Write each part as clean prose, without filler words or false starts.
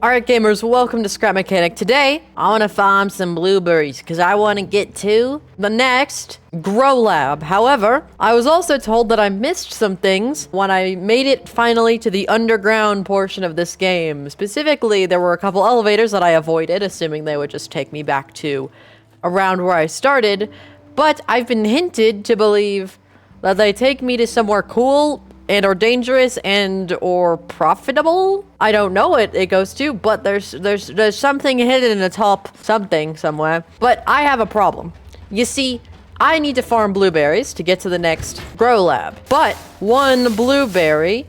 Alright gamers, welcome to Scrap Mechanic. Today, I want to farm some blueberries because I want to get to the next grow lab. However, I was also told that I missed some things when I made it finally to the underground portion of this game. Specifically, there were a couple elevators that I avoided, assuming they would just take me back to around where I started. But I've been hinted to believe that they take me to somewhere cool and or dangerous and or profitable. I don't know what it goes to, but there's something hidden in the top something somewhere. But I have a problem. You see, I need to farm blueberries to get to the next grow lab. But one blueberry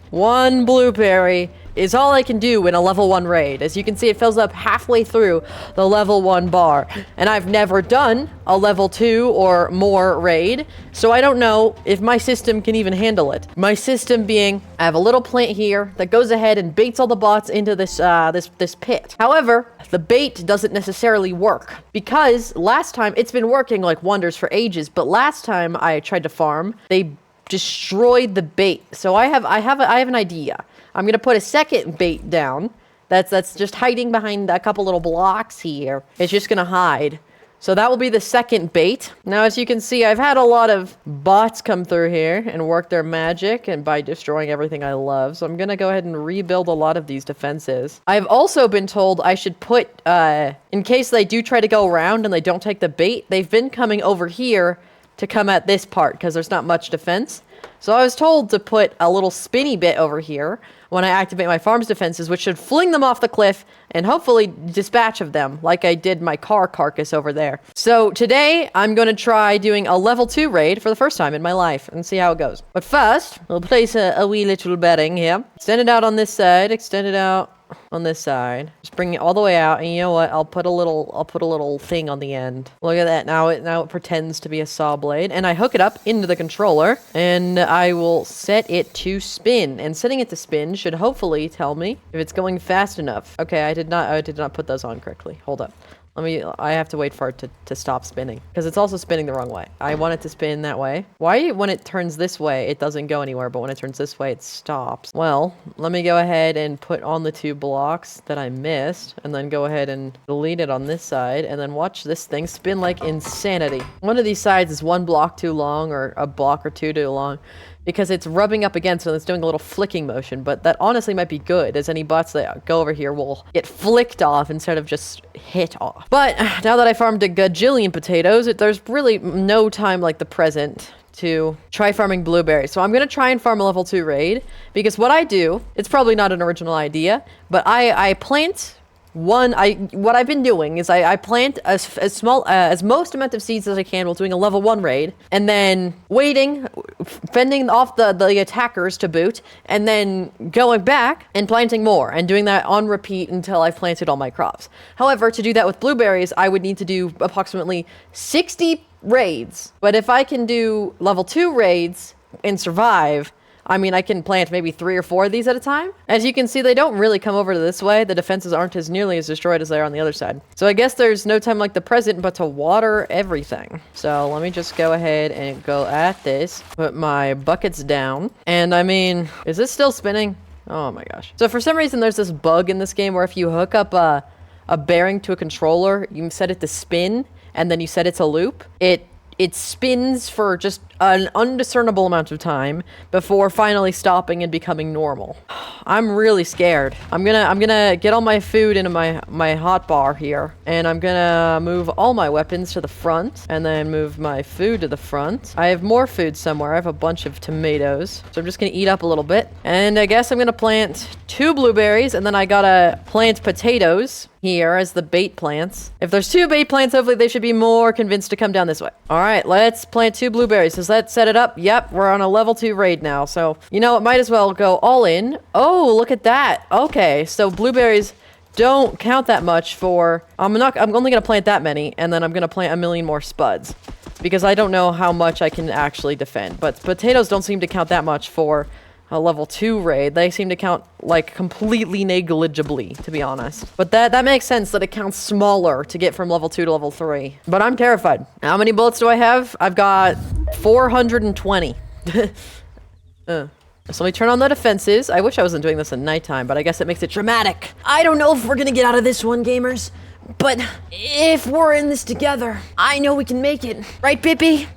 is all I can do in a level 1 raid. As you can see, it fills up halfway through the level 1 bar. And I've never done a level 2 or more raid, so I don't know if my system can even handle it. My system being, I have a little plant here that goes ahead and baits all the bots into this this pit. However, the bait doesn't necessarily work, because last time, it's been working like wonders for ages, but last time I tried to farm, they destroyed the bait. So I have an idea. I'm gonna put a second bait down that's just hiding behind a couple little blocks here. It's just gonna hide. So that will be the second bait. Now, as you can see, I've had a lot of bots come through here and work their magic and by destroying everything I love. So I'm gonna go ahead and rebuild a lot of these defenses. I've also been told I should put, in case they do try to go around and they don't take the bait, they've been coming over here to come at this part because there's not much defense. So I was told to put a little spinny bit over here when I activate my farm's defenses, which should fling them off the cliff and hopefully dispatch of them, like I did my car carcass over there. So today, I'm going to try doing a level 2 raid for the first time in my life and see how it goes. But first, we'll place a wee little bedding here. Extend it out on this side, extend it out on this side. Just bring it all the way out, and you know what? I'll put a little thing on the end. Look at that. Now it pretends to be a saw blade, and I hook it up into the controller, and I will set it to spin. And setting it to spin should hopefully tell me if it's going fast enough. Okay, I did not put those on correctly. Hold up. I have to wait for it to stop spinning, because it's also spinning the wrong way. I want it to spin that way. Why, when it turns this way, it doesn't go anywhere, but when it turns this way, it stops? Well, let me go ahead and put on the 2 blocks that I missed, and then go ahead and delete it on this side, and then watch this thing spin like insanity. One of these sides is 1 block too long, or a block or 2 too long, because it's rubbing up against it and it's doing a little flicking motion, but that honestly might be good, as any bots that go over here will get flicked off instead of just hit off. But now that I farmed a gajillion potatoes, there's really no time like the present to try farming blueberries. So I'm going to try and farm a level 2 raid, because what I do, it's probably not an original idea, but I plant what I've been doing is I plant as most amount of seeds as I can while doing a level 1 raid, and then waiting, fending off the attackers to boot, and then going back and planting more, and doing that on repeat until I've planted all my crops. However, to do that with blueberries, I would need to do approximately 60 raids. But if I can do level 2 raids and survive, I mean, I can plant maybe 3 or 4 of these at a time. As you can see, they don't really come over to this way. The defenses aren't as nearly as destroyed as they are on the other side. So I guess there's no time like the present but to water everything. So let me just go ahead and go at this. Put my buckets down. And I mean, is this still spinning? Oh my gosh. So for some reason, there's this bug in this game where if you hook up a bearing to a controller, you set it to spin, and then you set it to loop, it spins for just an undiscernible amount of time before finally stopping and becoming normal. I'm really scared. I'm gonna get all my food into my hot bar here, and I'm gonna move all my weapons to the front, and then move my food to the front. I have more food somewhere. I have a bunch of tomatoes, so I'm just gonna eat up a little bit. And I guess I'm gonna plant 2 blueberries, and then I gotta plant potatoes here as the bait plants. If there's 2 bait plants, hopefully they should be more convinced to come down this way. All right, let's plant 2 blueberries. Does that set it up? Yep, we're on a level 2 raid now. So, you know, it might as well go all in. Oh, look at that. Okay, so blueberries don't count that much for... I'm only gonna plant that many, and then I'm gonna plant a million more spuds, because I don't know how much I can actually defend. But potatoes don't seem to count that much for a level 2 raid. They seem to count, like, completely negligibly, to be honest. But that makes sense that it counts smaller to get from level 2 to level 3. But I'm terrified. How many bullets do I have? I've got 420. So we turn on the defenses. I wish I wasn't doing this at nighttime, but I guess it makes it dramatic. I don't know if we're gonna get out of this one, gamers. But if we're in this together, I know we can make it. Right, Pippi?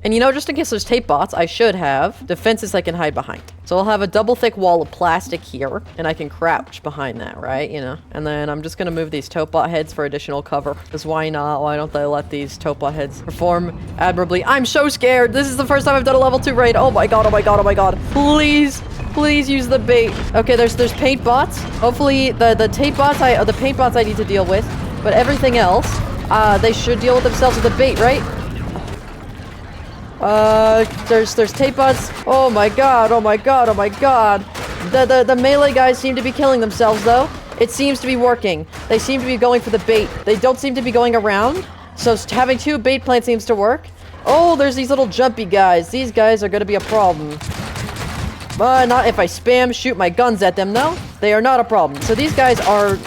And you know, just in case there's tape bots, I should have defenses I can hide behind. So I'll have a double thick wall of plastic here, and I can crouch behind that, right? You know? And then I'm just gonna move these tope bot heads for additional cover. Because why not? Why don't they let these tope bot heads perform admirably? I'm so scared! This is the first time I've done a level 2 raid. Oh my god, oh my god, oh my god. Please! Please use the bait. Okay, there's paint bots. Hopefully the tape bots the paint bots I need to deal with. But everything else, they should deal with themselves with the bait, right? There's tape bots. Oh my god, oh my god, oh my god. The melee guys seem to be killing themselves though. It seems to be working. They seem to be going for the bait. They don't seem to be going around. So having 2 bait plants seems to work. Oh, there's these little jumpy guys. These guys are gonna be a problem. But not if I spam shoot my guns at them, no. They are not a problem. So these guys are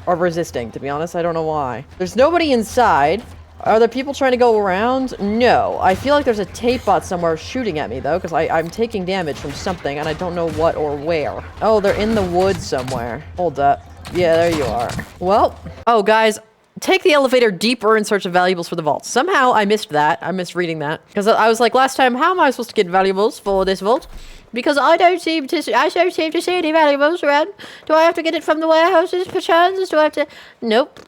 resisting, to be honest. I don't know why. There's nobody inside. Are there people trying to go around? No. I feel like there's a tape bot somewhere shooting at me, though, because I'm taking damage from something, and I don't know what or where. Oh, they're in the woods somewhere. Hold up. Yeah, there you are. Well, oh, guys, take the elevator deeper in search of valuables for the vault. Somehow I missed that. I missed reading that. Because I was like, last time, how am I supposed to get valuables for this vault? Because I don't seem to see any valuables around. Do I have to get it from the warehouses, perchance? Do I have to... Nope.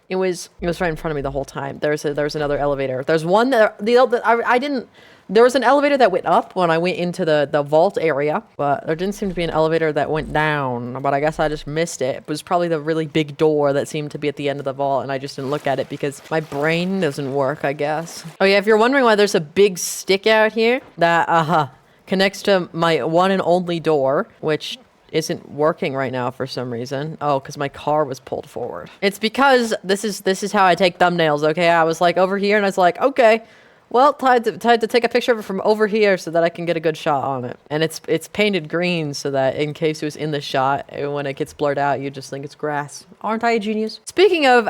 It was right in front of me the whole time. There's another elevator. There's one that I didn't. There was an elevator that went up when I went into the vault area, but there didn't seem to be an elevator that went down. But I guess I just missed it. It was probably the really big door that seemed to be at the end of the vault, and I just didn't look at it because my brain doesn't work, I guess. Oh yeah, if you're wondering why there's a big stick out here that connects to my one and only door, which isn't working right now for some reason. Oh, because my car was pulled forward. It's because this is how I take thumbnails, okay? I was like over here and I was like, okay, well, time to take a picture of it from over here so that I can get a good shot on it. And it's painted green so that in case it was in the shot, when it gets blurred out, you just think it's grass. Aren't I a genius? Speaking of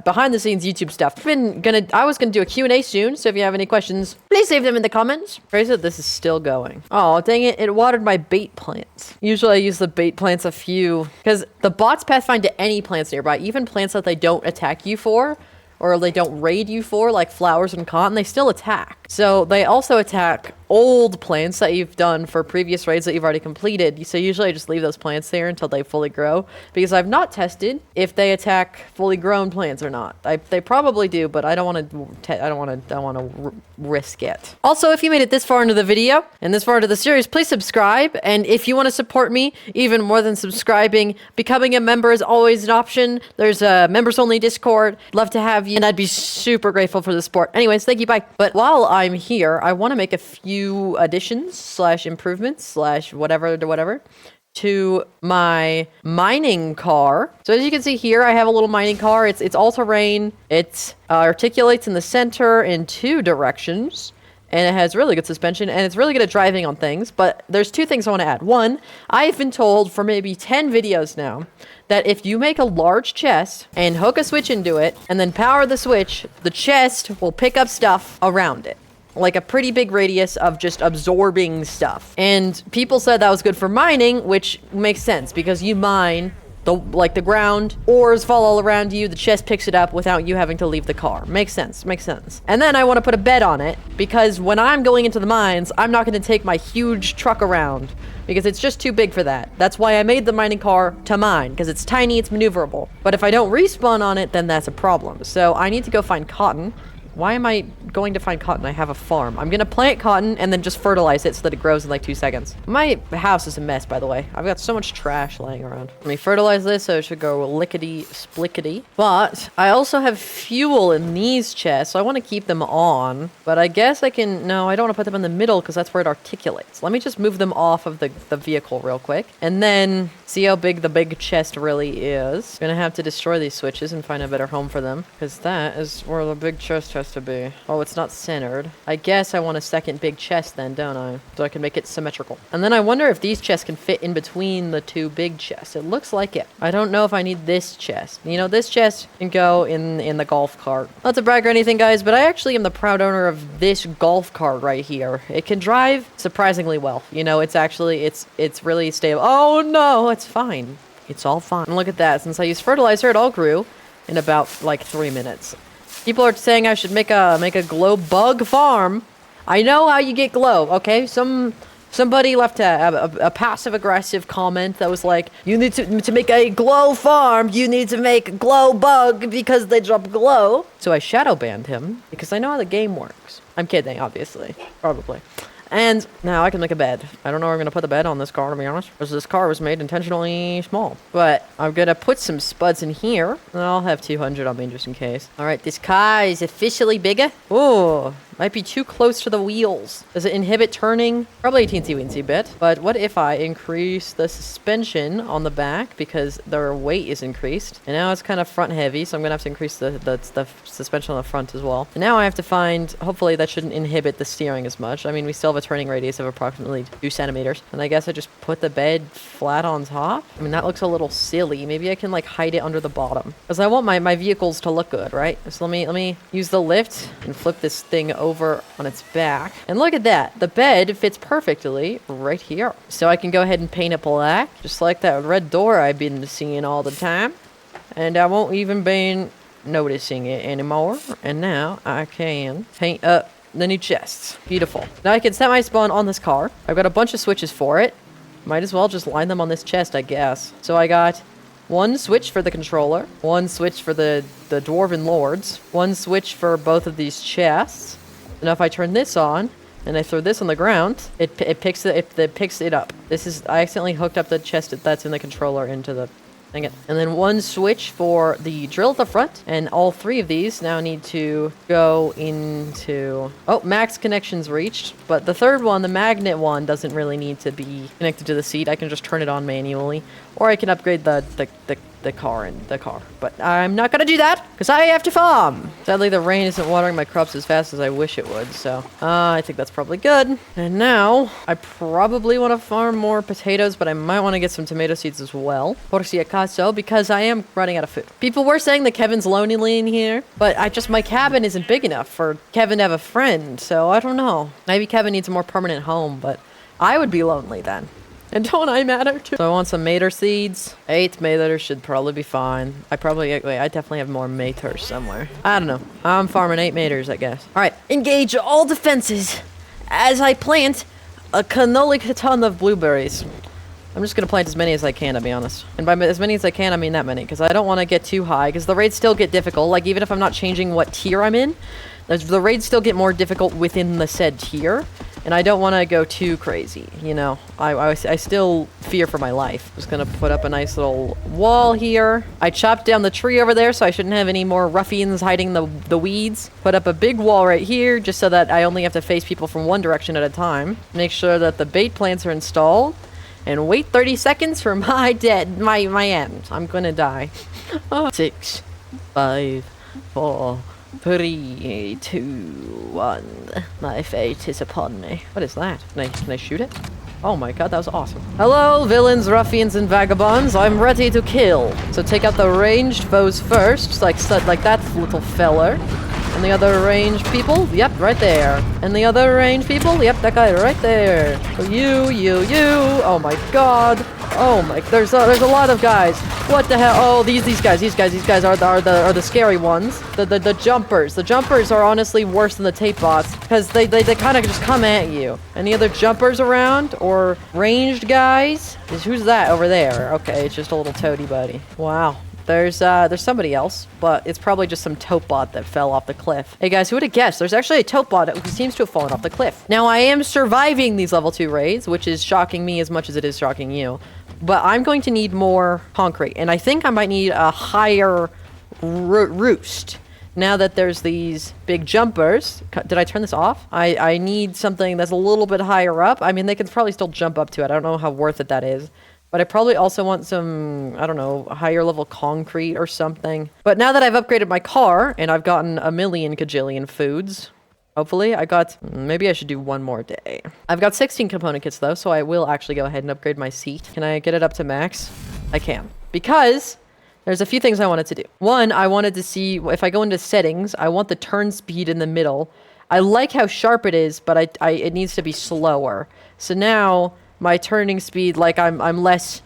behind the scenes YouTube stuff, I was gonna do a Q&A soon, so if you have any questions, please save them in the comments. Crazy that this is still going. Oh, dang it, it watered my bait plants. Usually I use the bait plants a few, because the bots pathfind to any plants nearby, even plants that they don't attack you for, or they don't raid you for, like flowers and cotton, they still attack. So they also attack old plants that you've done for previous raids that you've already completed. So usually I just leave those plants there until they fully grow, because I've not tested if they attack fully grown plants or not. They probably do, but I don't want to risk it. Also, if you made it this far into the video and this far into the series, please subscribe. And if you want to support me even more than subscribing, becoming a member is always an option. There's a members only Discord. Love to have you, and I'd be super grateful for the support. Anyways, thank you, bye. But while I'm here, I want to make a few additions / improvements / whatever to my mining car. So as you can see here, I have a little mining car. It's all-terrain. It articulates in the center in 2 directions, and it has really good suspension, and it's really good at driving on things. But there's 2 things I want to add. One, I've been told for maybe 10 videos now that if you make a large chest and hook a switch into it and then power the switch, the chest will pick up stuff around it. Like a pretty big radius of just absorbing stuff. And people said that was good for mining, which makes sense because you mine the ground, ores fall all around you, the chest picks it up without you having to leave the car. Makes sense. And then I want to put a bed on it because when I'm going into the mines, I'm not going to take my huge truck around because it's just too big for that. That's why I made the mining car to mine, because it's tiny, it's maneuverable. But if I don't respawn on it, then that's a problem. So I need to go find cotton. Why am I going to find cotton? I have a farm. I'm going to plant cotton and then just fertilize it so that it grows in like 2 seconds. My house is a mess, by the way. I've got so much trash laying around. Let me fertilize this so it should go lickety-splickety. But I also have fuel in these chests, so I want to keep them on. But I guess I can... No, I don't want to put them in the middle because that's where it articulates. Let me just move them off of the vehicle real quick. And then see how big the big chest really is. I'm going to have to destroy these switches and find a better home for them because that is where the big chest has supposed to be? Oh, it's not centered. I guess I want a second big chest then, don't I? So I can make it symmetrical. And then I wonder if these chests can fit in between the two big chests. It looks like it. I don't know if I need this chest. You know, this chest can go in the golf cart. Not to brag or anything, guys, but I actually am the proud owner of this golf cart right here. It can drive surprisingly well. You know, it's actually, it's really stable. Oh no, it's fine. It's all fine. And look at that. Since I used fertilizer, it all grew in about like 3 minutes. People are saying I should make a glow bug farm. I know how you get glow, okay? Somebody left a passive-aggressive comment that was like, you need to make a glow farm, you need to make glow bug because they drop glow. So I shadow banned him because I know how the game works. I'm kidding, obviously. Probably. And now I can make a bed. I don't know where I'm going to put the bed on this car, to be honest, because this car was made intentionally small. But I'm going to put some spuds in here, and I'll have 200 on me just in case. All right, this car is officially bigger. Ooh, might be too close to the wheels. Does it inhibit turning? Probably a teensy-weensy bit. But what if I increase the suspension on the back because their weight is increased? And now it's kind of front-heavy, so I'm going to have to increase the suspension on the front as well. And now I have to find, hopefully that shouldn't inhibit the steering as much. I mean, we still have a turning radius of approximately 2 centimeters. And I guess I just put the bed flat on top. I mean, that looks a little silly. Maybe I can like hide it under the bottom. Because I want my vehicles to look good, right? So let me use the lift and flip this thing over on its back. And look at that. The bed fits perfectly right here. So I can go ahead and paint it black, just like that red door I've been seeing all the time. And I won't even be noticing it anymore. And now I can paint up the new chests. Beautiful. Now I can set my spawn on this car. I've got a bunch of switches for it. Might as well just line them on this chest, I guess. So I got one switch for the controller, one switch for the Dwarven Lords, one switch for both of these chests. Now if I turn this on and I throw this on the ground, it picks it up. I accidentally hooked up the chest that's in the controller into the thing. And then one switch for the drill at the front, and all 3 of these now need to go into... Oh, max connections reached, but the third one, the magnet one, doesn't really need to be connected to the seat. I can just turn it on manually, or I can upgrade the car in the car. But I'm not gonna do that because I have to farm. Sadly, the rain isn't watering my crops as fast as I wish it would, so I think that's probably good. And now I probably want to farm more potatoes, but I might want to get some tomato seeds as well, por si acaso, because I am running out of food. People were saying that Kevin's lonely in here, but my cabin isn't big enough for Kevin to have a friend, so I don't know. Maybe Kevin needs a more permanent home, but I would be lonely then. And don't I matter too? So I want some mater seeds. 8 maters should probably be fine. I definitely have more maters somewhere. I don't know. I'm farming 8 maters, I guess. All right, engage all defenses as I plant a cannoli ton of blueberries. I'm just gonna plant as many as I can, to be honest. And by as many as I can, I mean that many, because I don't want to get too high, because the raids still get difficult. Like, even if I'm not changing what tier I'm in, the raids still get more difficult within the said tier. And I don't want to go too crazy, you know. I still fear for my life. Just gonna put up a nice little wall here. I chopped down the tree over there, so I shouldn't have any more ruffians hiding the weeds. Put up a big wall right here, just so that I only have to face people from one direction at a time. Make sure that the bait plants are installed. And wait 30 seconds for my end. I'm gonna die. 6, 5, 4... 3, 2, 1. My fate is upon me. What is that? Can I shoot it? Oh my god, that was awesome. Hello, villains, ruffians, and vagabonds. I'm ready to kill. So take out the ranged foes first, like that little feller. And the other ranged people, yep, right there. And the other ranged people, yep, that guy right there. So you. Oh my god. Oh my, there's a lot of guys. What the hell? Oh, these guys are the scary ones. The jumpers. The jumpers are honestly worse than the tape bots because they kind of just come at you. Any other jumpers around or ranged guys? Who's that over there? Okay, it's just a little toady buddy. Wow. There's somebody else, but it's probably just some taupe bot that fell off the cliff. Hey guys, who would have guessed? There's actually a taupe bot who seems to have fallen off the cliff. Now, I am surviving these level 2 raids, which is shocking me as much as it is shocking you. But I'm going to need more concrete, and I think I might need a higher roost. Now that there's these big jumpers, did I turn this off? I need something that's a little bit higher up. I mean, they can probably still jump up to it. I don't know how worth it that is. But I probably also want some, I don't know, higher level concrete or something. But now that I've upgraded my car and I've gotten a million kajillion foods, hopefully maybe I should do one more day. I've got 16 component kits though, so I will actually go ahead and upgrade my seat. Can I get it up to max? I can. Because there's a few things I wanted to do. One, I wanted to see if I go into settings, I want the turn speed in the middle. I like how sharp it is, but it needs to be slower. So now my turning speed, like I'm less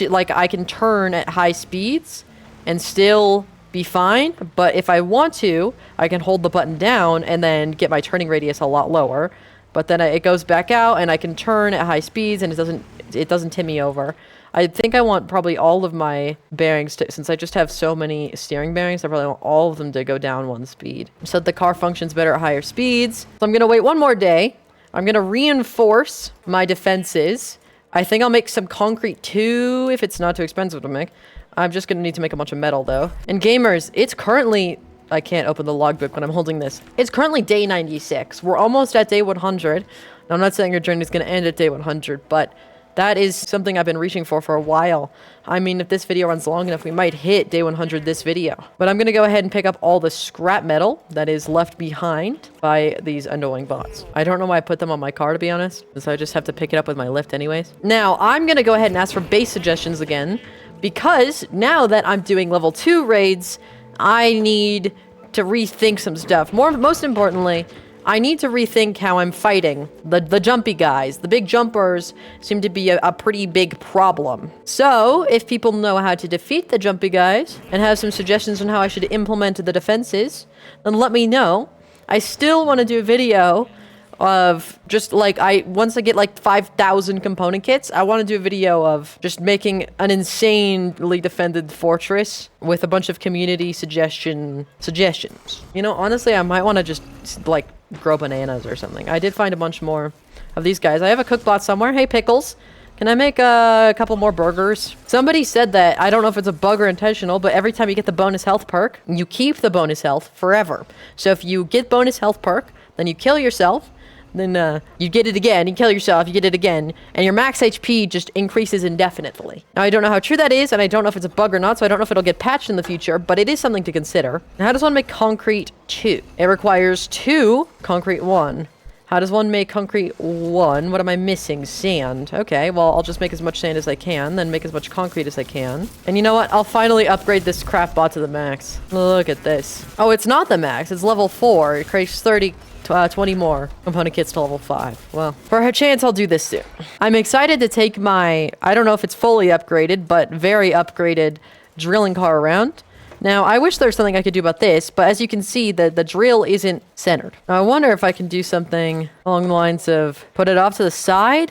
like I can turn at high speeds and still be fine. But if I want to, I can hold the button down and then get my turning radius a lot lower. But then it goes back out and I can turn at high speeds and it doesn't tip me over. I think I want probably all of my bearings to, since I just have so many steering bearings, I probably want all of them to go down one speed so that the car functions better at higher speeds. So I'm going to wait one more day. I'm going to reinforce my defenses. I think I'll make some concrete too, if it's not too expensive to make. I'm just going to need to make a bunch of metal though. And gamers, it's currently, I can't open the logbook when I'm holding this. It's currently day 96. We're almost at day 100. Now, I'm not saying your journey is going to end at day 100, but that is something I've been reaching for a while. I mean, if this video runs long enough, we might hit day 100 this video. But I'm going to go ahead and pick up all the scrap metal that is left behind by these annoying bots. I don't know why I put them on my car, to be honest, so I just have to pick it up with my lift anyways. Now, I'm going to go ahead and ask for base suggestions again, because now that I'm doing level 2 raids, I need to rethink some stuff. Most importantly, I need to rethink how I'm fighting. The jumpy guys, the big jumpers seem to be a pretty big problem. So, if people know how to defeat the jumpy guys and have some suggestions on how I should implement the defenses, then let me know. I still want to do a video of just like, once I get like 5,000 component kits, I want to do a video of just making an insanely defended fortress with a bunch of community suggestions. You know, honestly, I might want to just like grow bananas or something. I did find a bunch more of these guys. I have a cook bot somewhere. Hey, Pickles. Can I make a couple more burgers? Somebody said that, I don't know if it's a bug or intentional, but every time you get the bonus health perk, you keep the bonus health forever. So if you get bonus health perk, then you kill yourself, then you get it again, you kill yourself, you get it again, and your max HP just increases indefinitely. Now, I don't know how true that is, and I don't know if it's a bug or not, so I don't know if it'll get patched in the future, but it is something to consider. Now, how does one make concrete 2? It requires 2 concrete 1. How does one make concrete 1? What am I missing? Sand. Okay, well, I'll just make as much sand as I can, then make as much concrete as I can. And you know what? I'll finally upgrade this craft bot to the max. Look at this. Oh, it's not the max. It's level 4. It creates 20 more component kits to level 5. Well, for a chance, I'll do this soon. I'm excited to take my, I don't know if it's fully upgraded, but very upgraded drilling car around. Now, I wish there was something I could do about this, but as you can see, the drill isn't centered. Now, I wonder if I can do something along the lines of put it off to the side.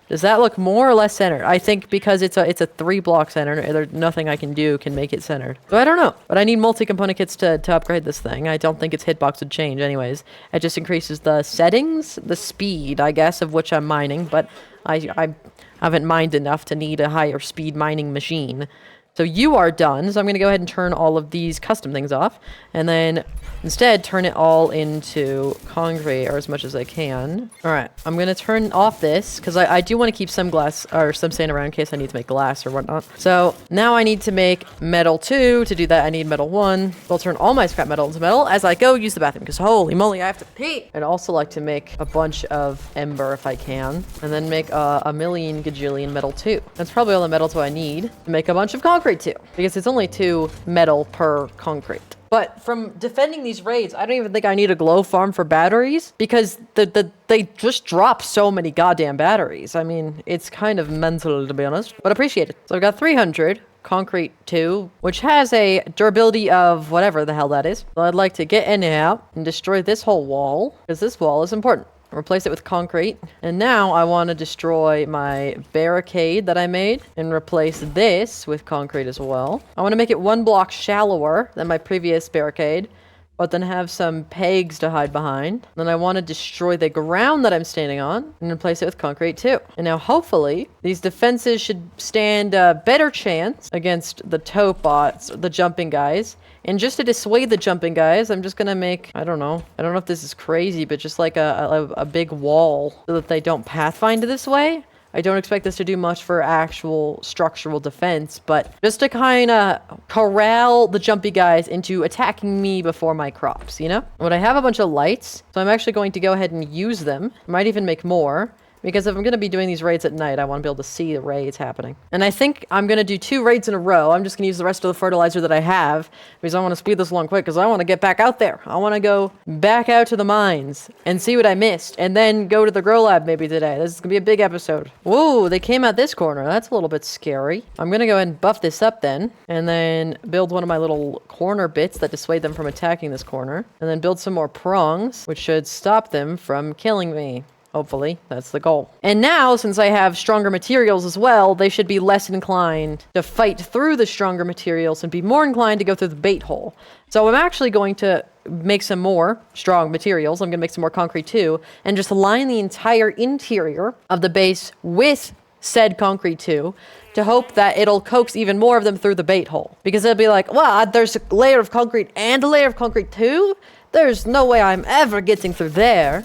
Does that look more or less centered? I think because it's a 3-block center, there's nothing I can do can make it centered. So I don't know, but I need multi-component kits to upgrade this thing. I don't think its hitbox would change anyways. It just increases the settings, the speed, I guess, of which I'm mining, but I haven't mined enough to need a higher speed mining machine. So you are done, so I'm going to go ahead and turn all of these custom things off, and then instead turn it all into concrete, or as much as I can. All right, I'm going to turn off this, because I do want to keep some glass, or some sand around in case I need to make glass or whatnot. So now I need to make metal 2. To do that, I need metal 1. I'll turn all my scrap metal into metal as I go use the bathroom, because holy moly, I have to pee. I'd also like to make a bunch of ember if I can, and then make a million gajillion metal 2. That's probably all the metal 2 I need to make a bunch of concrete too, because it's only 2 metal per concrete. But from defending these raids, I don't even think I need a glow farm for batteries, because they just drop so many goddamn batteries. I mean, it's kind of mental, to be honest, but appreciate it. So I've got 300 concrete 2, which has a durability of whatever the hell that is. So I'd like to get in and out and destroy this whole wall, because this wall is important. Replace it with concrete. And now I want to destroy my barricade that I made and replace this with concrete as well. I want to make it 1 block shallower than my previous barricade, but then have some pegs to hide behind. Then I want to destroy the ground that I'm standing on and replace it with concrete too. And now hopefully these defenses should stand a better chance against the tote bots, the jumping guys. And just to dissuade the jumping guys, I'm just gonna make, I don't know if this is crazy, but just like a big wall so that they don't pathfind this way. I don't expect this to do much for actual structural defense, but just to kind of corral the jumpy guys into attacking me before my crops, you know? But I have a bunch of lights, so I'm actually going to go ahead and use them. Might even make more. Because if I'm going to be doing these raids at night, I want to be able to see the raids happening. And I think I'm going to do 2 raids in a row. I'm just going to use the rest of the fertilizer that I have because I want to speed this along quick because I want to get back out there. I want to go back out to the mines and see what I missed and then go to the grow lab maybe today. This is going to be a big episode. Whoa, they came out this corner. That's a little bit scary. I'm going to go ahead and buff this up then and then build one of my little corner bits that dissuade them from attacking this corner and then build some more prongs, which should stop them from killing me. Hopefully, that's the goal. And now, since I have stronger materials as well, they should be less inclined to fight through the stronger materials and be more inclined to go through the bait hole. So I'm actually going to make some more strong materials. I'm going to make some more concrete too, and just line the entire interior of the base with said concrete too, to hope that it'll coax even more of them through the bait hole. Because it'll be like, wow, there's a layer of concrete and a layer of concrete too? There's no way I'm ever getting through there.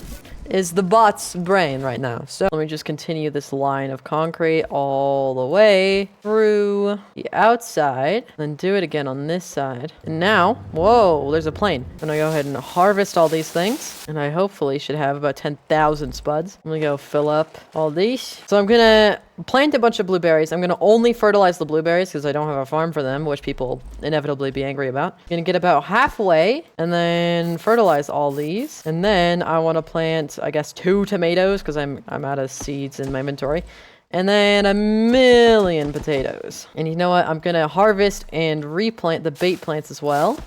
Is the bot's brain right now. So let me just continue this line of concrete all the way through the outside, then do it again on this side. And now, whoa, there's a plane. I'm gonna go ahead and harvest all these things, and I hopefully should have about 10,000 spuds. I'm gonna go fill up all these. So I'm gonna plant a bunch of blueberries. I'm gonna only fertilize the blueberries because I don't have a farm for them, which people inevitably be angry about. I'm gonna get about halfway and then fertilize all these. And then I want to plant, I guess, 2 tomatoes because I'm out of seeds in my inventory. And then 1,000,000 potatoes. And you know what? I'm gonna harvest and replant the bait plants as well.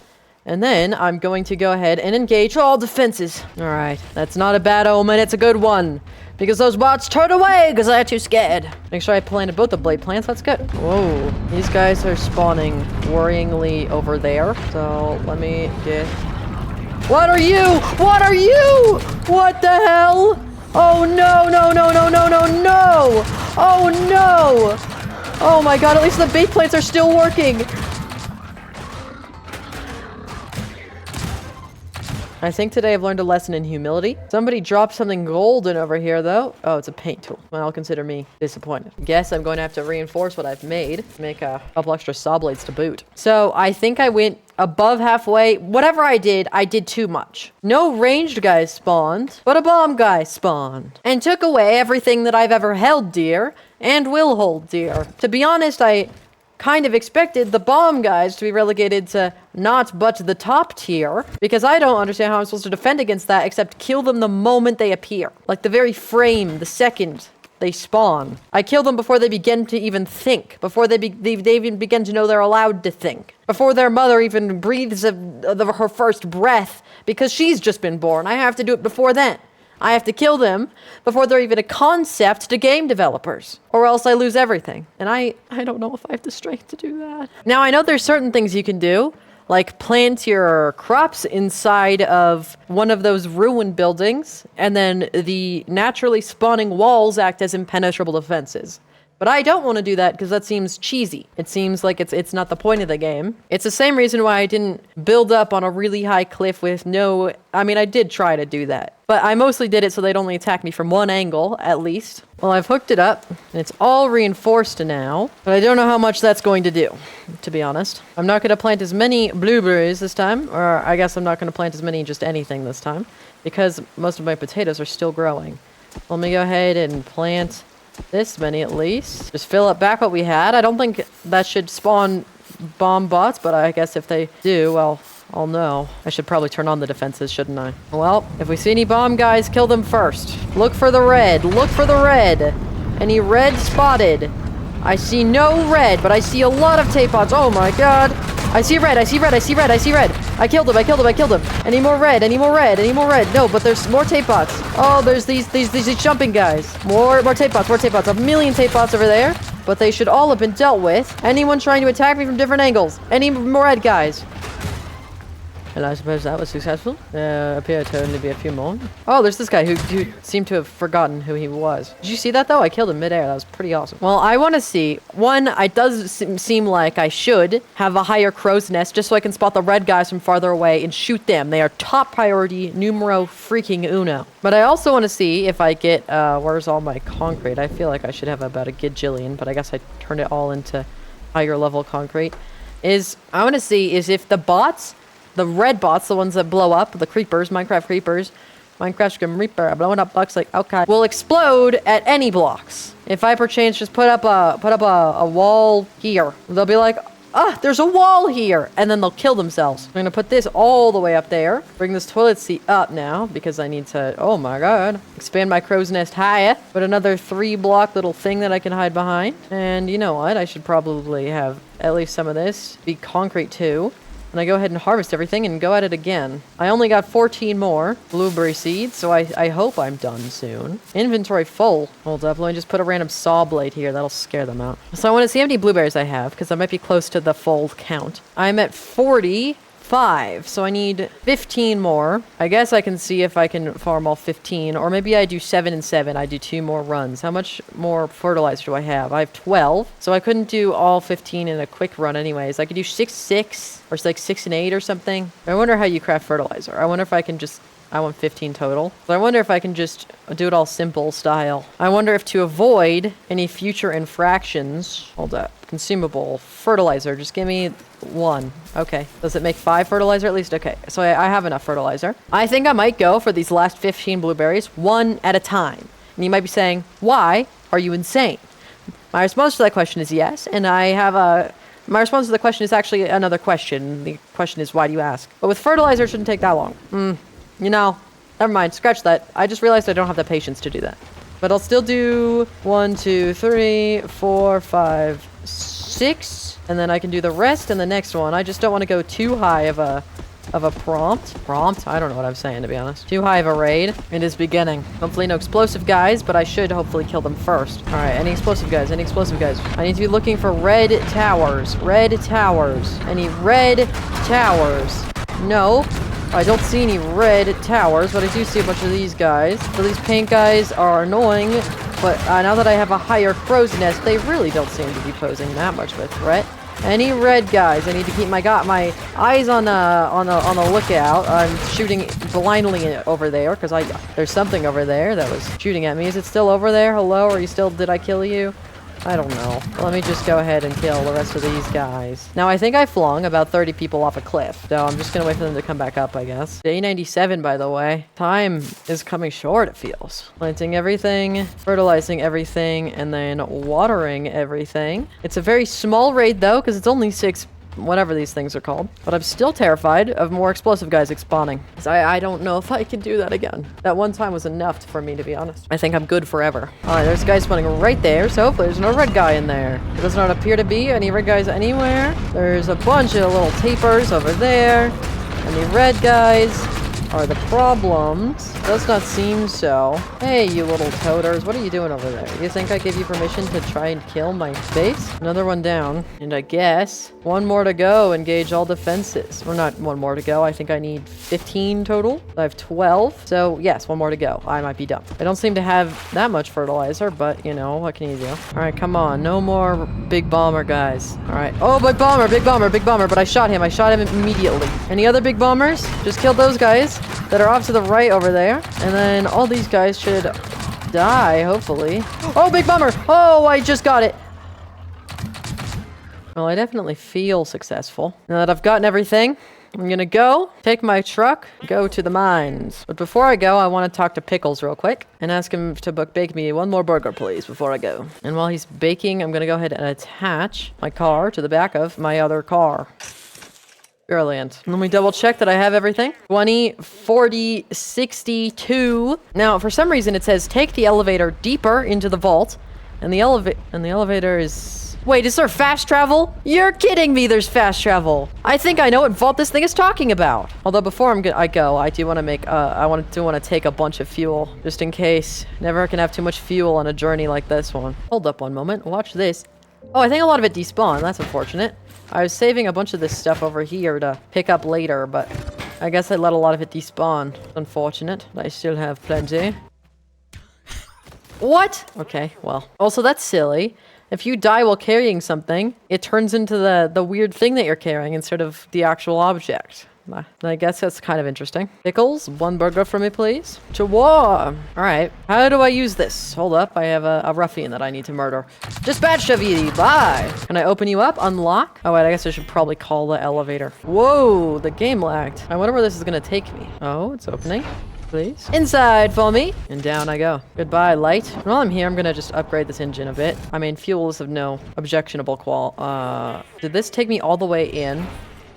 And then I'm going to go ahead and engage all defenses. All right, that's not a bad omen. It's a good one. Because those bots turned away because they're too scared. Make sure I planted both the blade plants. That's good. Whoa. These guys are spawning worryingly over there. So let me get... What are you? What are you? What the hell? Oh, no, no, no, no, no, no, no. Oh, no. Oh, my God. At least the bait plants are still working. I think today I've learned a lesson in humility. Somebody dropped something golden over here, though. Oh, it's a paint tool. Well, I'll consider me disappointed. Guess I'm going to have to reinforce what I've made. Make a couple extra saw blades to boot. So I think I went above halfway. Whatever I did too much. No ranged guys spawned, but a bomb guy spawned. And took away everything that I've ever held dear and will hold dear. To be honest, I kind of expected the bomb guys to be relegated to not but the top tier, because I don't understand how I'm supposed to defend against that except kill them the moment they appear. Like the very frame, the second they spawn. I kill them before they begin to even think, before they even begin to know they're allowed to think, before their mother even breathes her first breath, because she's just been born. I have to do it before then. I have to kill them before they're even a concept to game developers, or else I lose everything. And I don't know if I have the strength to do that. Now, I know there's certain things you can do, like plant your crops inside of one of those ruined buildings, and then the naturally spawning walls act as impenetrable defenses. But I don't want to do that because that seems cheesy. It seems like it's not the point of the game. It's the same reason why I didn't build up on a really high cliff with no... I mean, I did try to do that. But I mostly did it so they'd only attack me from one angle, at least. Well, I've hooked it up, and it's all reinforced now. But I don't know how much that's going to do, to be honest. I'm not going to plant as many blueberries this time, or I guess I'm not going to plant as many just anything this time, because most of my potatoes are still growing. Let me go ahead and plant... this many at least. Just fill up back what we had. I don't think that should spawn bomb bots, but I guess if they do, well, I'll know. I should probably turn on the defenses, shouldn't I? Well, if we see any bomb guys, kill them first. Look for the red. Look for the red. Any red spotted? I see no red, but I see a lot of tape bots. Oh my god. I see red. I see red. I see red. I see red. I killed him. I killed him. I killed him. Any more red? Any more red? Any more red? No, but there's more tape bots. Oh, there's these jumping guys. More tape bots. More tape bots. 1,000,000 tape bots over there. But they should all have been dealt with. Anyone trying to attack me from different angles? Any more red guys? And I suppose that was successful. Appear to only be a few more. Oh, there's this guy who seemed to have forgotten who he was. Did you see that, though? I killed him midair. That was pretty awesome. Well, I want to see. One, it does seem like I should have a higher crow's nest just so I can spot the red guys from farther away and shoot them. They are top priority, numero freaking uno. But I also want to see if I get, where's all my concrete? I feel like I should have about a gajillion, but I guess I turned it all into higher level concrete. I want to see if the bots, the red bots, the ones that blow up, the creepers, Minecraft Scrim Reaper, blowing up blocks like, okay, will explode at any blocks. If I perchance just put up a wall here, they'll be like, there's a wall here, and then they'll kill themselves. I'm gonna put this all the way up there. Bring this toilet seat up now, because I need to, oh my god, expand my crow's nest higher. Put another 3-block little thing that I can hide behind. And you know what? I should probably have at least some of this be concrete too. And I go ahead and harvest everything and go at it again. I only got 14 more blueberry seeds, so I hope I'm done soon. Inventory full. Hold up, let me just put a random saw blade here. That'll scare them out. So I want to see how many blueberries I have, because I might be close to the full count. I'm at 45, so I need 15 more. I guess I can see if I can farm all 15, or maybe I do 7 and 7. I do 2 more runs. How much more fertilizer do I have? I have 12, so I couldn't do all 15 in a quick run anyways. I could do 6, or like 6 and 8 or something. I wonder how you craft fertilizer. I wonder if I can just, I want 15 total. But I wonder if I can just do it all simple style. I wonder if to avoid any future infractions, hold up, consumable fertilizer, just give me 1. Okay. Does it make 5 fertilizer at least? Okay. So I have enough fertilizer. I think I might go for these last 15 blueberries, 1 at a time. And you might be saying, why are you insane? My response to that question is yes. And my response to the question is actually another question. The question is, why do you ask? But with fertilizer, it shouldn't take that long. You know, never mind. Scratch that. I just realized I don't have the patience to do that. But I'll still do 1, 2, 3, 4, 5, 6. And then I can do the rest in the next one. I just don't want to go too high of a prompt. I don't know what I'm saying, to be honest. Too high of a raid. It is beginning. Hopefully no explosive guys, but I should hopefully kill them first. All right, any explosive guys? I need to be looking for red towers. Any red towers? No. I don't see any red towers, but I do see a bunch of these guys. So these paint guys are annoying, but now that I have a higher crow's nest, they really don't seem to be posing that much of a threat. Any red guys? I need to keep my eyes on the lookout. I'm shooting blindly over there because there's something over there that was shooting at me. Is it still over there? Hello? Are you still? Did I kill you? I don't know. Let me just go ahead and kill the rest of these guys. Now, I think I flung about 30 people off a cliff, so I'm just gonna wait for them to come back up, I guess. Day 97, by the way. Time is coming short, it feels. Planting everything, fertilizing everything, and then watering everything. It's a very small raid, though, because it's only 6 whatever these things are called. But I'm still terrified of more explosive guys spawning. I don't know if I can do that again. That one time was enough for me, to be honest. I think I'm good forever. Alright, there's a guy spawning right there, so hopefully there's no red guy in there. There does not appear to be any red guys anywhere. There's a bunch of little tapers over there. Any red guys are the problems. Does not seem so. Hey, you little toaders, what are you doing over there? You think I gave you permission to try and kill my base? Another one down. And I guess 1 more to go. Engage all defenses. Or not 1 more to go. I think I need 15 total. I have 12. So yes, 1 more to go. I might be done. I don't seem to have that much fertilizer, but you know, what can you do? All right, come on. No more big bomber guys. All right. Oh, big bomber. But I shot him. Immediately. Any other big bombers? Just killed those guys that are off to the right over there. And then all these guys should die, hopefully. Oh, big bomber! Oh, I just got it! Well, I definitely feel successful. Now that I've gotten everything, I'm gonna go, take my truck, go to the mines. But before I go, I want to talk to Pickles real quick and ask him to bake me 1 more burger, please, before I go. And while he's baking, I'm gonna go ahead and attach my car to the back of my other car. Brilliant. Let me double check that I have everything. 20, 40, 62. Now, for some reason, it says take the elevator deeper into the vault. And the elevator is... Wait, is there fast travel? You're kidding me, there's fast travel. I think I know what vault this thing is talking about. Although before I go, I do want to make, I want to take a bunch of fuel. Just in case. Never can have too much fuel on a journey like this one. Hold up one moment. Watch this. Oh, I think a lot of it despawned. That's unfortunate. I was saving a bunch of this stuff over here to pick up later, but I guess I let a lot of it despawn. Unfortunate, but I still have plenty. What? Okay, well. Also, that's silly. If you die while carrying something, it turns into the weird thing that you're carrying instead of the actual object. I guess that's kind of interesting. Pickles, 1 burger for me, please. To war. All right. How do I use this? Hold up. I have a ruffian that I need to murder. Dispatch of ye. Bye. Can I open you up? Unlock? Oh, wait. I guess I should probably call the elevator. Whoa. The game lagged. I wonder where this is going to take me. Oh, it's opening. Please. Inside for me. And down I go. Goodbye, light. While I'm here, I'm gonna just upgrade this engine a bit. I mean, fuel is of no objectionable did this take me all the way in?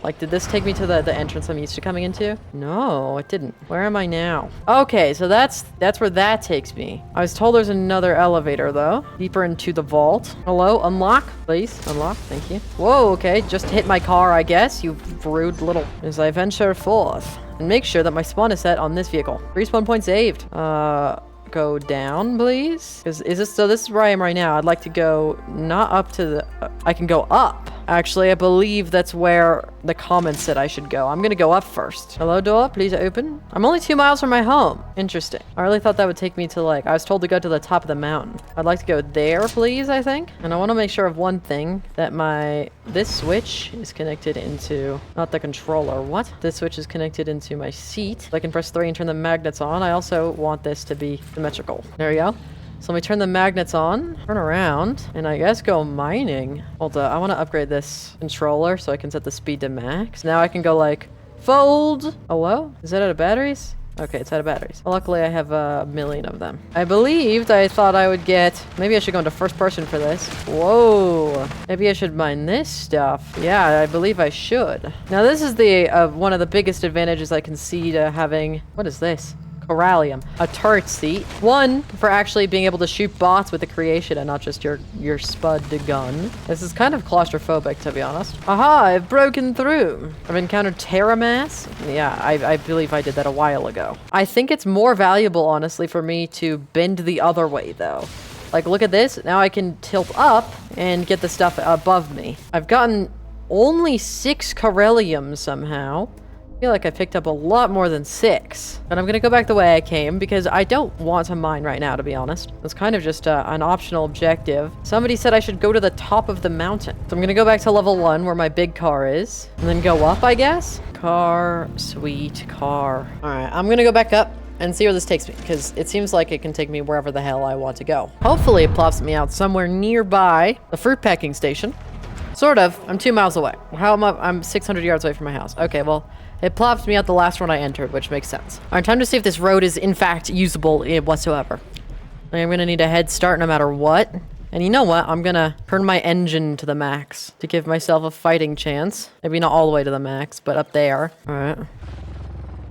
Like, did this take me to the entrance I'm used to coming into? No, it didn't. Where am I now? Okay, so that's where that takes me. I was told there's another elevator, though. Deeper into the vault. Hello? Unlock? Please. Unlock. Thank you. Whoa, okay. Just hit my car, I guess. You rude little... As I venture forth. And make sure that my spawn is set on this vehicle. Respawn point saved. Go down, please. Is this... So this is where I am right now. I'd like to go not up to the... I can go up. Actually, I believe that's where the comments said I should go. I'm gonna go up first. Hello, door, please open. I'm only 2 miles from my home. Interesting. I really thought that would take me to, like, I was told to go to the top of the mountain. I'd like to go there, please, I think. And I want to make sure of one thing, that this switch is connected into, not the controller. What? This switch is connected into my seat. I can press 3 and turn the magnets on. I also want this to be symmetrical. There we go. So let me turn the magnets on, turn around, and I guess go mining. Hold up, I want to upgrade this controller so I can set the speed to max. Now I can go like, fold. Hello? Is that out of batteries? Okay, it's out of batteries. Luckily, I have 1,000,000 of them. I thought I would get... Maybe I should go into first person for this. Whoa. Maybe I should mine this stuff. Yeah, I believe I should. Now, this is one of the biggest advantages I can see to having... What is this? Corallium, a turret seat. 1, for actually being able to shoot bots with the creation and not just your spud gun. This is kind of claustrophobic, to be honest. Aha, I've broken through. I've encountered Terramass. Yeah, I believe I did that a while ago. I think it's more valuable, honestly, for me to bend the other way, though. Like, look at this. Now I can tilt up and get the stuff above me. I've gotten only 6 Corellium somehow. I feel like I picked up a lot more than 6. But I'm gonna go back the way I came because I don't want to mine right now, to be honest. It's kind of just an optional objective. Somebody said I should go to the top of the mountain. So I'm gonna go back to level 1 where my big car is. And then go up, I guess? Car, sweet car. Alright, I'm gonna go back up and see where this takes me, because it seems like it can take me wherever the hell I want to go. Hopefully it plops me out somewhere nearby the fruit packing station. Sort of. I'm 2 miles away. How am I? I'm 600 yards away from my house. Okay, well... It plopped me out the last one I entered, which makes sense. All right, time to see if this road is, in fact, usable whatsoever. I'm going to need a head start no matter what. And you know what? I'm going to turn my engine to the max to give myself a fighting chance. Maybe not all the way to the max, but up there. All right.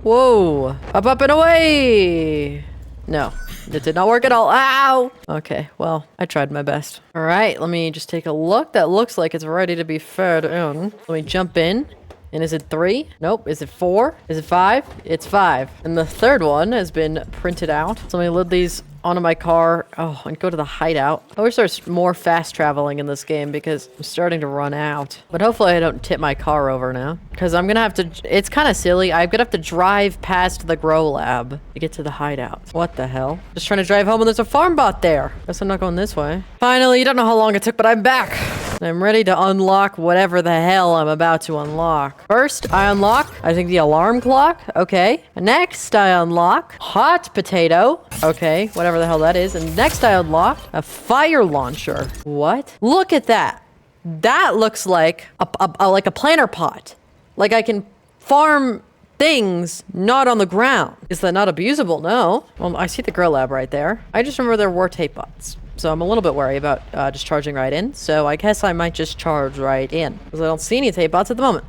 Whoa. Up and away. No, it did not work at all. Ow. Okay, well, I tried my best. All right, let me just take a look. That looks like it's ready to be fed in. Let me jump in. And is it 3? Nope. Is it 4? Is it 5? It's 5. And the third one has been printed out. So let me load these onto my car. Oh, and go to the hideout. I wish there's more fast traveling in this game because I'm starting to run out. But hopefully I don't tip my car over now. Because I'm going to have to... It's kind of silly. I'm going to have to drive past the grow lab to get to the hideout. What the hell? Just trying to drive home and there's a farm bot there. Guess I'm not going this way. Finally, you don't know how long it took, but I'm back. I'm ready to unlock whatever the hell I'm about to unlock. First, I unlock, I think, the alarm clock. Okay. Next, I unlock hot potato. Okay, whatever the hell that is. And next, I unlock a fire launcher. What? Look at that. That looks like a planter pot. Like I can farm things not on the ground. Is that not abusable? No. Well, I see the grow lab right there. I just remember there were tape bots. So I'm a little bit worried about just charging right in. So I guess I might just charge right in. Because I don't see any tape bots at the moment.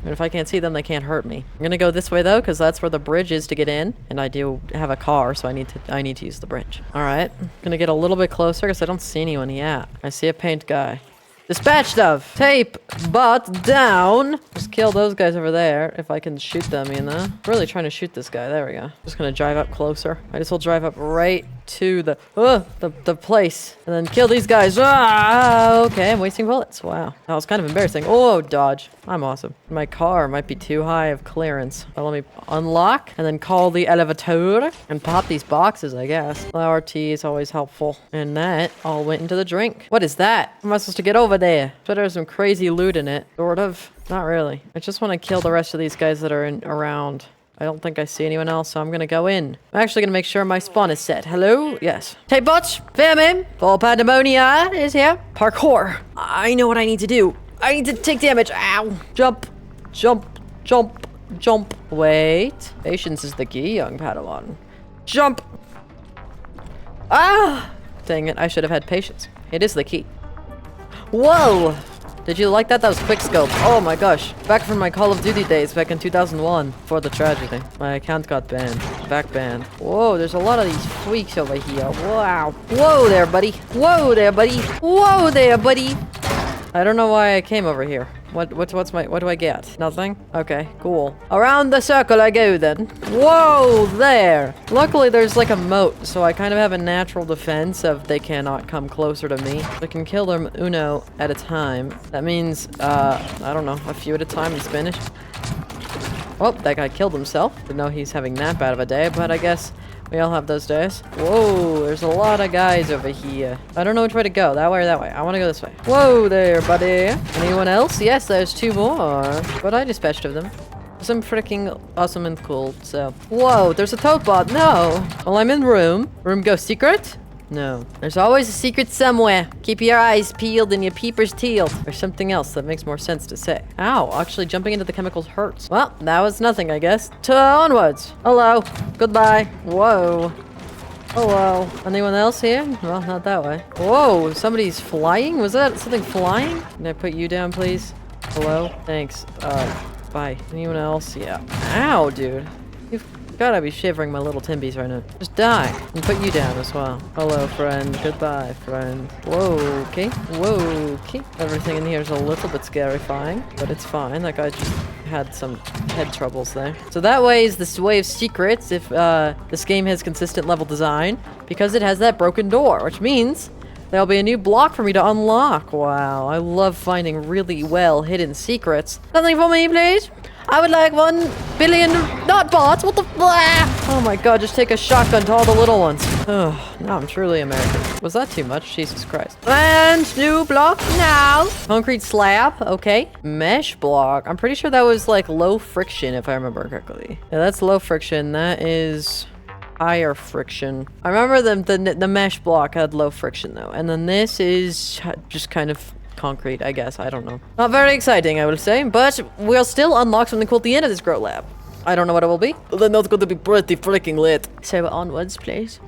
And if I can't see them, they can't hurt me. I'm going to go this way, though, because that's where the bridge is to get in. And I do have a car, so I need to use the bridge. All right. I'm going to get a little bit closer because I don't see anyone yet. I see a paint guy. Dispatched of. Tape bot down. Just kill those guys over there if I can shoot them, you know. Really trying to shoot this guy. There we go. Just going to drive up closer. I just will drive up right to the place and then kill these guys. Ah, okay, I'm wasting bullets. Wow, that was kind of embarrassing. Oh, dodge. I'm awesome. My car might be too high of clearance. But let me unlock and then call the elevator and pop these boxes, I guess. Flower tea is always helpful. And that all went into the drink. What is that? How am I supposed to get over there? But there's some crazy loot in it. Sort of. Not really. I just want to kill the rest of these guys that are around. I don't think I see anyone else, so I'm gonna go in. I'm actually gonna make sure my spawn is set. Hello? Yes. Hey, bots! Famine! Full Pandemonia is here. Parkour. I know what I need to do. I need to take damage. Ow! Jump. Jump. Jump. Jump. Wait. Patience is the key, young Padawan. Jump! Ah! Dang it, I should have had patience. It is the key. Whoa! Did you like that? That was quickscope. Oh my gosh. Back from my Call of Duty days back in 2001 for the tragedy. My account got banned. Back banned. Whoa, there's a lot of these freaks over here. Wow. Whoa there, buddy. Whoa there, buddy. Whoa there, buddy. I don't know why I came over here. What do I get? Nothing? Okay, cool. Around the circle I go then. Whoa, there. Luckily there's like a moat, so I kind of have a natural defense of they cannot come closer to me. I can kill them uno at a time. That means, I don't know, a few at a time in Spanish. Oh, that guy killed himself. Didn't know he's having that bad of a day, but I guess we all have those days. Whoa, there's a lot of guys over here. I don't know which way to go, that way or that way. I want to go this way. Whoa there, buddy. Anyone else? Yes, there's 2 more, but I dispatched of them. I'm freaking awesome and cool, so. Whoa, there's a tote bot. No. Well, I'm in room. Room go secret? No. There's always a secret somewhere. Keep your eyes peeled and your peepers tealed. There's something else that makes more sense to say. Ow, actually jumping into the chemicals hurts. Well, that was nothing, I guess. Onwards. Hello. Goodbye. Whoa. Hello. Anyone else here? Well, not that way. Whoa, somebody's flying? Was that something flying? Can I put you down, please? Hello? Thanks. Bye. Anyone else? Yeah. Ow, dude. You've gotta be shivering my little Timbies right now. Just die. And put you down as well. Hello, friend. Goodbye, friend. Whoa, okay. Whoa, okay. Everything in here is a little bit scarifying, but it's fine. That guy just had some head troubles there. So that way is this way of secrets if this game has consistent level design, because it has that broken door, which means there'll be a new block for me to unlock. Wow, I love finding really well hidden secrets. Something for me, please? I would like 1 billion not bots. What the Oh my god, just take a shotgun to all the little ones. Oh, now I'm truly American. Was that too much? Jesus Christ. And new block now. Concrete slab, okay. Mesh block. I'm pretty sure that was like low friction if I remember correctly. Yeah, that's low friction. That is higher friction. I remember the mesh block had low friction though. And then this is just kind of concrete, I guess. I don't know. Not very exciting, I will say, but we'll still unlock something cool at the end of this grow lab. I don't know what it will be, but then that's going to be pretty freaking lit. So onwards, please.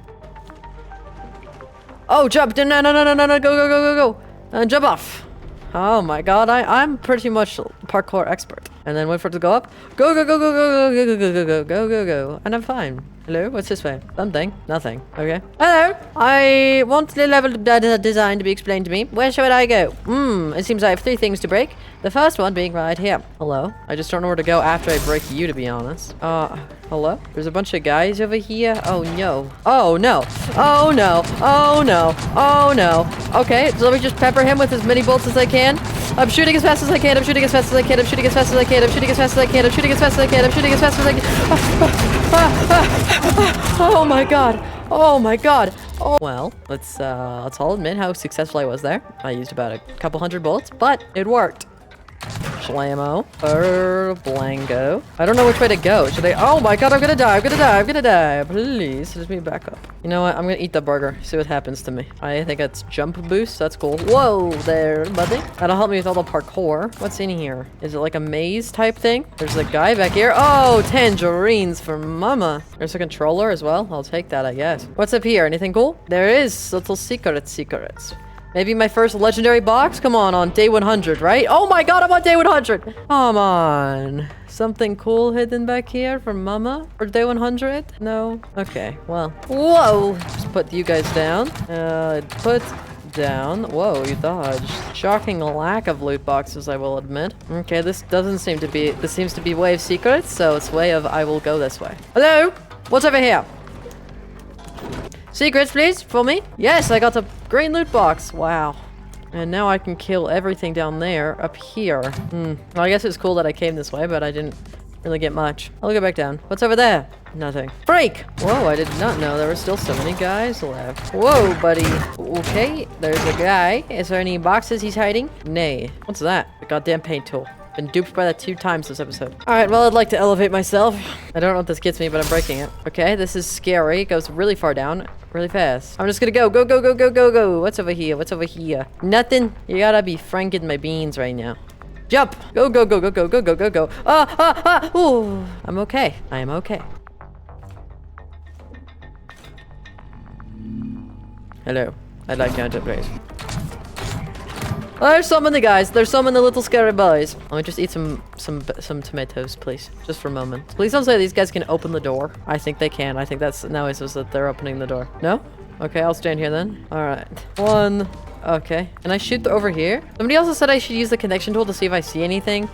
Oh, jump! No, no, no, no, no, no, go, go, go, go, go. Jump off. Oh my god, I'm pretty much parkour expert. And then wait for it to go up. Go, go, go, go, go, go, go, go, go, go, go, go, go. And I'm fine. Hello, what's this way? Something. Nothing. Okay. Hello. I want the level design to be explained to me. Where should I go? It seems I have 3 things to break. The first one being right here. Hello. I just don't know where to go after I break you, to be honest. Hello? There's a bunch of guys over here. Oh no. Oh no. Oh no. Oh no. Oh no. Okay, so let me just pepper him with as many bolts as I can. I'm shooting as fast as I can. I'm shooting as fast as I can. I'm shooting as fast as I can. I'm shooting as fast as I can. I'm shooting as fast as I can. I'm shooting as fast as I can. Oh my god. Oh my god. Oh. Well, let's all admit how successful I was there. I used about a couple hundred bullets, but it worked. Slammo. Blanco. I don't know which way to go. Should I? Oh my god, I'm gonna die. I'm gonna die. I'm gonna die. Please, let me back up. You know what? I'm gonna eat the burger. See what happens to me. I think that's jump boost. That's cool. Whoa there, buddy. That'll help me with all the parkour. What's in here? Is it like a maze type thing? There's a guy back here. Oh, tangerines for mama. There's a controller as well. I'll take that, I guess. What's up here? Anything cool? There is little secrets. Maybe my first legendary box? Come on day 100, right? Oh my god, I'm on day 100! Come on. Something cool hidden back here from mama? For day 100? No? Okay, well. Whoa! Just put you guys down. Put down. Whoa, you dodged. Shocking lack of loot boxes, I will admit. Okay, this seems to be way of secrets, so it's way of I will go this way. Hello? What's over here? Secrets, please, for me. Yes, I got a green loot box. Wow. And now I can kill everything down there, up here. Well, I guess it's cool that I came this way, but I didn't really get much. I'll go back down. What's over there? Nothing. Freak! Whoa, I did not know there were still so many guys left. Whoa, buddy. Okay, there's a guy. Is there any boxes he's hiding? Nay. What's that? A goddamn paint tool. Been duped by that 2 times this episode. Alright, well, I'd like to elevate myself. I don't know what this gets me, but I'm breaking it. Okay, this is scary. It goes really far down, really fast. I'm just gonna go. Go, go, go, go, go, go. What's over here? What's over here? Nothing. You gotta be franking my beans right now. Jump! Go, go, go, go, go, go, go, go, go. Ah, ah, ah! Ooh. I'm okay. I am okay. Hello. I'd like to enter, please. Oh, there's some in the guys. There's some in the little scary boys. Let me just eat some tomatoes, please. Just for a moment. Please don't say these guys can open the door. I think they can. I think that's now it says that they're opening the door. No? Okay, I'll stand here then. All right. 1. Okay. Can I shoot over here? Somebody also said I should use the connection tool to see if I see anything.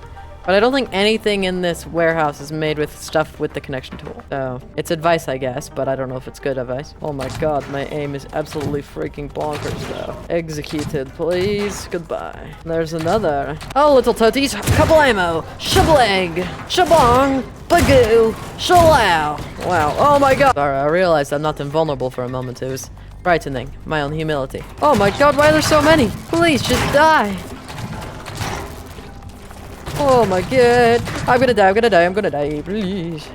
But I don't think anything in this warehouse is made with stuff with the connection tool. So, it's advice, I guess, but I don't know if it's good advice. Oh my god, my aim is absolutely freaking bonkers, though. Executed, please. Goodbye. There's another. Oh, little toadies. Couple ammo. Shablag. Shabong. Bagoo. Shalao. Wow. Oh my god. Sorry, I realized I'm not invulnerable for a moment. It was frightening. My own humility. Oh my god, why are there so many? Please, just die. Oh my god. I'm gonna die, I'm gonna die, I'm gonna die, please.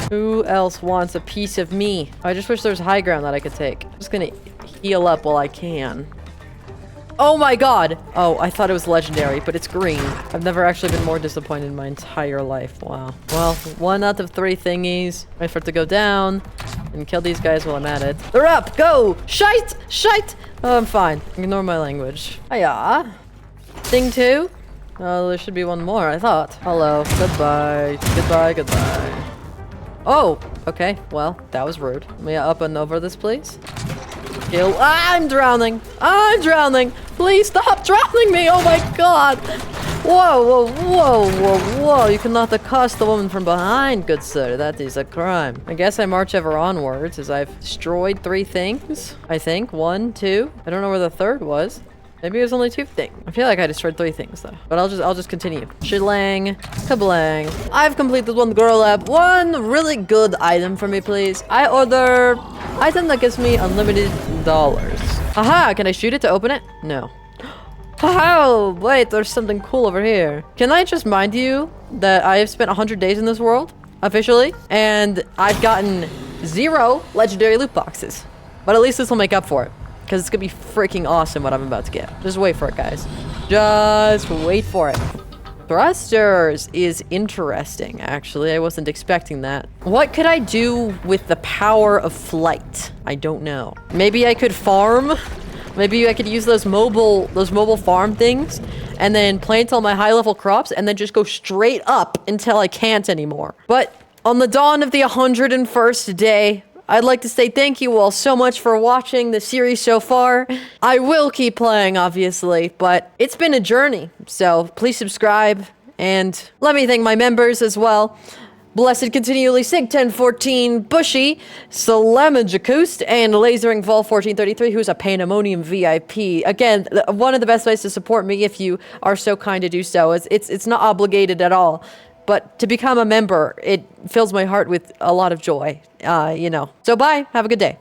Who else wants a piece of me? I just wish there was high ground that I could take. I'm just gonna heal up while I can. Oh my god! Oh, I thought it was legendary, but it's green. I've never actually been more disappointed in my entire life. Wow. Well, 1 out of 3 thingies. Wait for it to go down and kill these guys while I'm at it. They're up! Go! Shite! Shite! Oh, I'm fine. Ignore my language. Hiya. Thing 2? Oh, there should be 1 more, I thought. Hello. Goodbye. Goodbye, goodbye. Oh, okay. Well, that was rude. Let me up and over this, please. Kill. Ah, I'm drowning. I'm drowning. Please stop drowning me. Oh my god. Whoa, whoa, whoa, whoa, whoa. You cannot accost the woman from behind, good sir. That is a crime. I guess I march ever onwards as I've destroyed 3 things. I think. 1, 2. I don't know where the 3rd was. Maybe it was only 2 things. I feel like I destroyed 3 things though. But I'll just continue. Shillang. Kablang. I've completed 1 grow lab. 1 really good item for me, please. I order item that gives me unlimited dollars. Aha! Can I shoot it to open it? No. Oh, wait, there's something cool over here. Can I just mind you that I have spent 100 days in this world, officially, and I've gotten 0 legendary loot boxes. But at least this will make up for it. Because it's going to be freaking awesome what I'm about to get. Just wait for it, guys. Just wait for it. Thrusters is interesting, actually. I wasn't expecting that. What could I do with the power of flight? I don't know. Maybe I could farm? Maybe I could use those mobile farm things and then plant all my high-level crops and then just go straight up until I can't anymore. But on the dawn of the 101st day, I'd like to say thank you all so much for watching the series so far. I will keep playing, obviously, but it's been a journey. So please subscribe and let me thank my members as well. Blessed Continually, Sig1014, Bushy, Salamajakoost, and Lasering Vol 1433, who's a Pandemonium VIP. Again, one of the best ways to support me if you are so kind to do so. It's not obligated at all. But to become a member, it fills my heart with a lot of joy, you know. So bye. Have a good day.